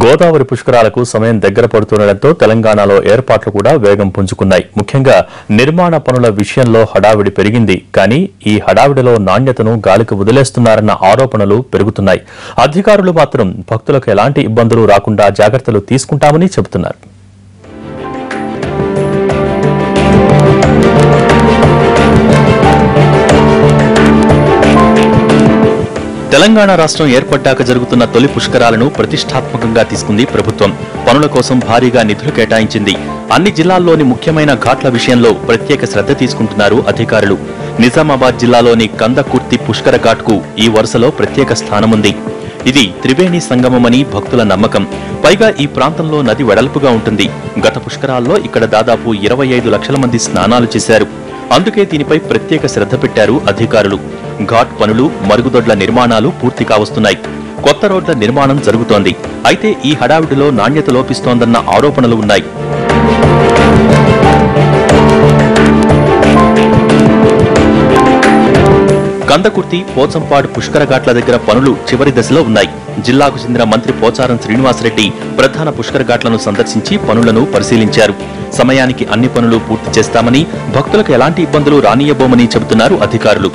గోదావరి పుష్కరాలకు సమయం దగ్గర పడుతుండటంతో తెలంగాణలో ఏర్పాట్లు కూడా వేగం పుంజుకున్నాయి. ముఖ్యంగా నిర్మాణ పనుల విషయంలో హడావిడి పెరిగింది. కానీ ఈ హడావిడిలో నాణ్యతను గాలికి వదిలేస్తున్నారన్న ఆరోపణలు పెరుగుతున్నాయి. అధికారులు మాత్రం భక్తులకు ఎలాంటి ఇబ్బందులు రాకుండా జాగ్రత్తలు తీసుకుంటామని చెబుతున్నారు. తెలంగాణ రాష్ట్రం ఏర్పడ్డాక జరుగుతున్న తొలి పుష్కరాలను ప్రతిష్టాత్మకంగా తీసుకుంది ప్రభుత్వం. పనుల కోసం భారీగా నిధులు కేటాయించింది. అన్ని జిల్లాల్లోని ముఖ్యమైన ఘాట్ల విషయంలో ప్రత్యేక శ్రద్ధ తీసుకుంటున్నారు అధికారులు. నిజామాబాద్ జిల్లాలోని కందకుర్తి పుష్కర ఘాట్కు ఈ వరుసలో ప్రత్యేక స్థానముంది. ఇది త్రివేణి సంగమమని భక్తుల నమ్మకం. పైగా ఈ ప్రాంతంలో నది వెడల్పుగా ఉంటుంది. గత పుష్కరాల్లో ఇక్కడ దాదాపు 25 లక్షల మంది స్నానాలు చేశారు. అందుకే దీనిపై ప్రత్యేక శ్రద్ధ పెట్టారు అధికారులు. ఘాట్ పనులు, మరుగుదొడ్ల నిర్మాణాలు పూర్తి కావస్తున్నాయి. కొత్త రోడ్ల నిర్మాణం జరుగుతోంది. అయితే ఈ హడావిడిలో నాణ్యత లోపిస్తోందన్న ఆరోపణలు ఉన్నాయి. కందకుర్తి, పోచంపాడు పుష్కర ఘాట్ల దగ్గర పనులు చివరి దశలో ఉన్నాయి. జిల్లాకు చెందిన మంత్రి పోచారం శ్రీనివాసరెడ్డి ప్రధాన పుష్కర ఘాట్లను సందర్శించి పనులను పరిశీలించారు. సమయానికి అన్ని పనులు పూర్తి చేస్తామని, భక్తులకు ఎలాంటి ఇబ్బందులు రానియబోమని చెబుతున్నారు అధికారులు.